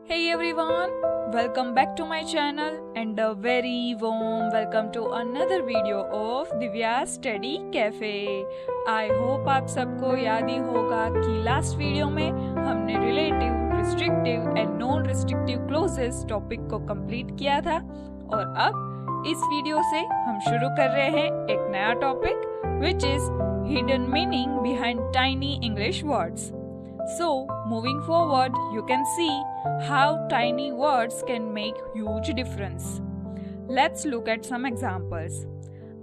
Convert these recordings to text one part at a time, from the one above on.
Hey everyone, welcome back to my channel and a very warm welcome to another video of Divya Study Cafe. I hope आप सबको याद ही होगा कि last video में हमने relative, restrictive and non restrictive clauses topic को complete किया था और अब इस वीडियो से हम शुरू कर रहे हैं एक नया topic which is hidden meaning behind tiny English words. So, moving forward, you can see how tiny words can make huge difference. Let's look at some examples.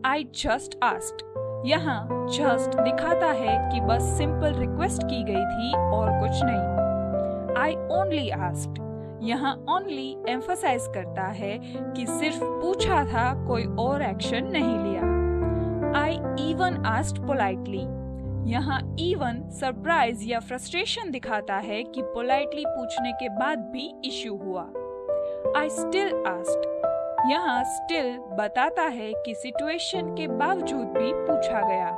I just asked. यहाँ just दिखाता है कि बस simple request की गई थी और कुछ नहीं. I only asked. यहाँ only emphasize करता है कि सिर्फ पूछा था, कोई और एक्शन नहीं लिया. I even asked politely. यहाँ even सरप्राइज या फ्रस्ट्रेशन दिखाता है कि पोलाइटली पूछने के बाद भी इश्यू हुआ. I still asked. यहाँ still बताता है कि सिचुएशन के बावजूद भी पूछा गया.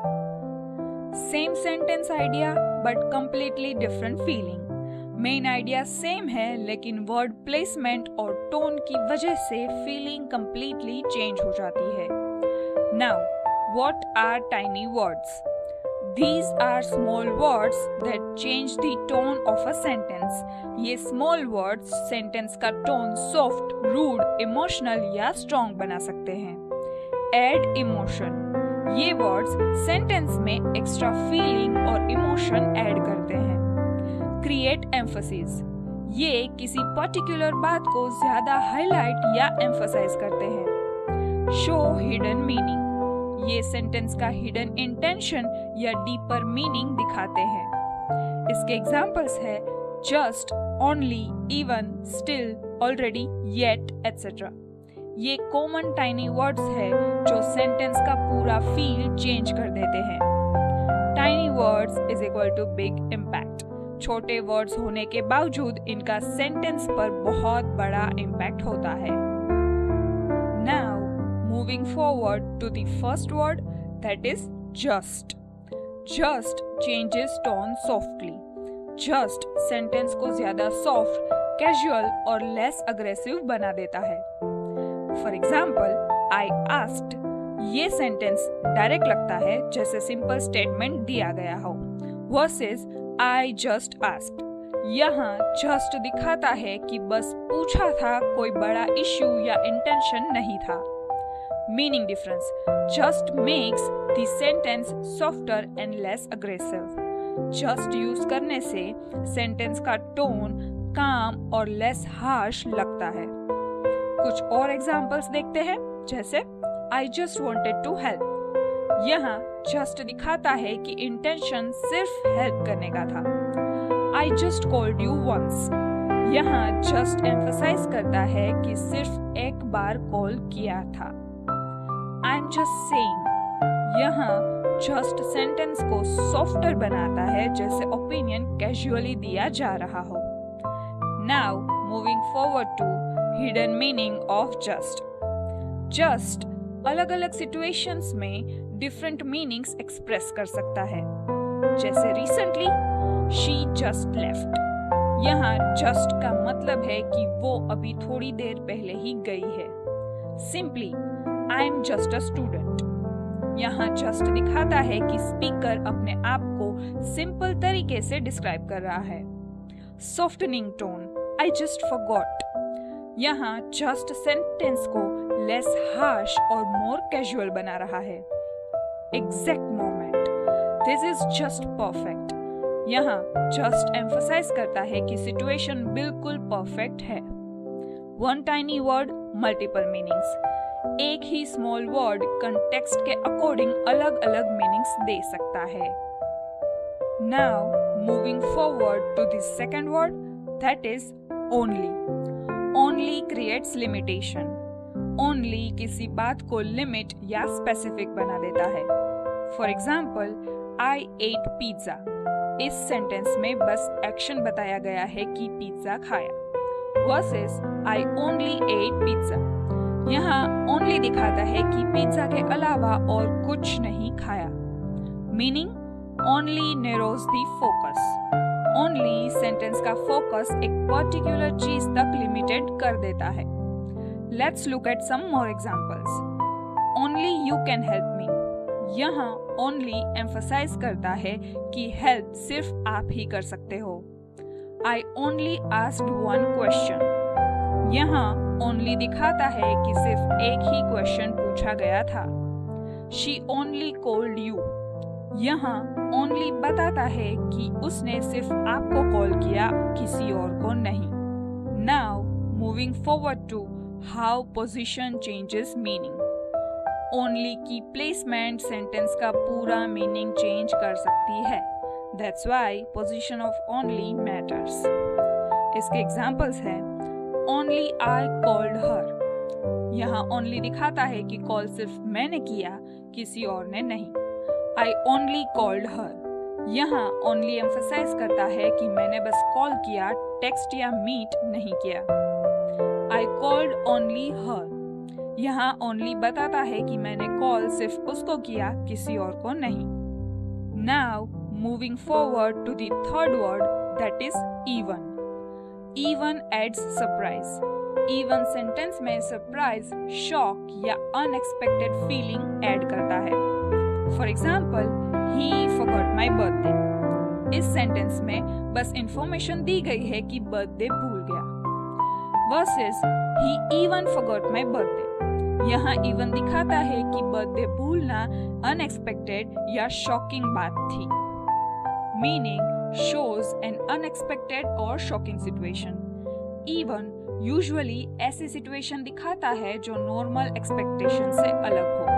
Same sentence idea but completely different feeling. Main idea same है लेकिन वर्ड प्लेसमेंट और टोन की वजह से फीलिंग कंप्लीटली चेंज हो जाती है. Now what are tiny words? These are small words that change the tone of a sentence. ये small words sentence का tone soft, rude, emotional या strong बना सकते हैं. Add emotion. ये words sentence में extra feeling और emotion add करते हैं. Create emphasis. ये किसी particular बात को ज़्यादा highlight या emphasize करते हैं. Show hidden meaning. ये सेंटेंस का हिडन इंटेंशन या डीपर मीनिंग दिखाते हैं. इसके एग्जांपल्स है just, only, even, still, already, yet etcetera. ये कॉमन टाइनी वर्ड्स है जो सेंटेंस का पूरा फील चेंज कर देते हैं. Tiny words is equal to big impact. छोटे वर्ड्स होने के बावजूद इनका सेंटेंस पर बहुत बड़ा इम्पैक्ट होता है. Now moving forward to the first word, that is just. Just changes tone softly. Just sentence को ज़्यादा soft, casual और less aggressive बना देता है. For example, I asked. ये sentence direct लगता है जैसे simple statement दिया गया हो. Versus I just asked. यहाँ just दिखाता है कि बस पूछा था, कोई बड़ा issue या intention नहीं था. Meaning difference. Just makes the sentence softer and less aggressive. Just use करने से सेंटेंस का टोन काम और लेस हार्श लगता है. कुछ और एग्जांपल्स देखते हैं जैसे I just wanted to help. यहाँ just दिखाता है कि इंटेंशन सिर्फ हेल्प करने का था. I just called you once. यहाँ just emphasize करता है कि सिर्फ एक बार कॉल किया था. I'm just saying. यहाँ just sentence को softer बनाता है जैसे opinion casually दिया जा रहा हो. Now moving forward to hidden meaning of just. Just अलग अलग situations में different meanings express कर सकता है. जैसे recently, she just left. यहाँ just का मतलब है कि वो अभी थोड़ी देर पहले ही गई है. Simply I'm just a student. यहाँ just दिखाता है कि स्पीकर अपने आप को सिंपल तरीके से डिस्क्राइब कर रहा है. Softening tone. I just forgot. यहाँ just सेंटेंस को less harsh और more casual बना रहा है. Exact moment. This is just perfect. यहाँ just emphasize करता है कि सिचुएशन बिल्कुल परफेक्ट है. One tiny word, multiple meanings. एक ही स्मॉल वर्ड कंटेक्स्ट के अकॉर्डिंग अलग अलग मीनिंग्स दे सकता है. Now moving forward to the second word, that is only. Only creates limitation. Only किसी बात को लिमिट या स्पेसिफिक बना देता है. For example, I ate pizza. इस सेंटेंस में बस एक्शन बताया गया है कि पिज्जा खाया. Versus I only ate pizza. यहाँ ओनली दिखाता है कि पिज्जा के अलावा और कुछ नहीं खाया. Meaning only narrows the focus. Only sentence का फोकस एक पर्टिकुलर चीज तक लिमिटेड कर देता है। Let's look at some more examples. Only you can help me. यहाँ ओनली एम्फसाइज करता है कि हेल्प सिर्फ आप ही कर सकते हो। I only asked one question। यहाँ only दिखाता है कि सिर्फ एक ही क्वेश्चन पूछा गया था। She only called you। यहाँ only बताता है कि उसने सिर्फ आपको कॉल किया, किसी और को नहीं। Now moving forward to how position changes meaning। Only की प्लेसमेंट सेंटेंस का पूरा मीनिंग चेंज कर सकती है। That's why position of only matters। इसके एग्जाम्पल्स हैं only I called her। यहाँ only दिखाता है कि कॉल सिर्फ मैंने किया, किसी और ने नहीं। I only called her। यहाँ only emphasize करता है कि मैंने बस कॉल किया, टेक्स्ट या मीट नहीं किया। I called only her। यहाँ only बताता है कि मैंने कॉल सिर्फ उसको किया, किसी और को नहीं। Now moving forward to the third word, that is even। Even adds surprise। Even sentence में सरप्राइज, शॉक या अनएक्सपेक्टेड फीलिंग ऐड करता है। For example, he forgot my birthday। इस सेंटेंस में बस इंफॉर्मेशन दी गई है कि बर्थडे भूल गया। Versus he even forgot my birthday। यहाँ even दिखाता है कि बर्थडे भूलना अनएक्सपेक्टेड या शॉकिंग बात थी। Meaning shows an unexpected or shocking situation। Even usually ऐसी situation दिखाता है जो normal expectation से अलग हो।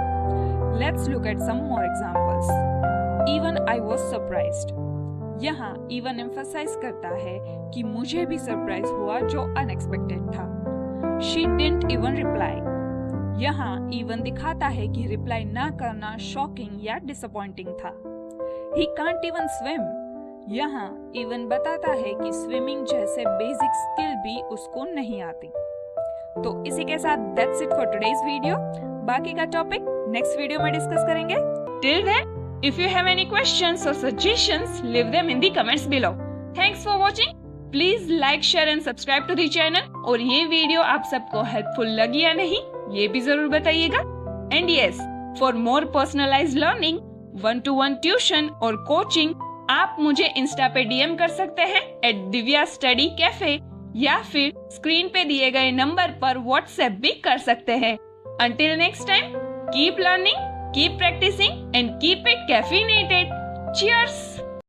Let's look at some more examples। Even I was surprised। यहाँ even emphasize करता है कि मुझे भी surprise हुआ जो unexpected था। She didn't even reply। यहाँ even दिखाता है कि reply ना करना shocking या disappointing था। He can't even swim। यहाँ even बताता है कि स्विमिंग जैसे बेसिक स्किल भी उसको नहीं आती। तो इसी के साथ that's it for today's video। बाकी का टॉपिक नेक्स्ट वीडियो में डिस्कस करेंगे। Till then, if you have any questions or suggestions, leave them in the comments below। Thanks for watching। Please like, share and subscribe to the channel। और ये video आप सबको helpful लगी या नहीं, ये भी जरूर बताइएगा। And yes, for more personalized learning, 1-to-1 tuition और कोचिंग आप मुझे इंस्टा पे डीएम कर सकते हैं @दिव्या स्टडी कैफे या फिर स्क्रीन पे दिए गए नंबर पर व्हाट्सएप भी कर सकते हैं। Until next time, keep learning, keep practicing and keep it caffeinated। Cheers!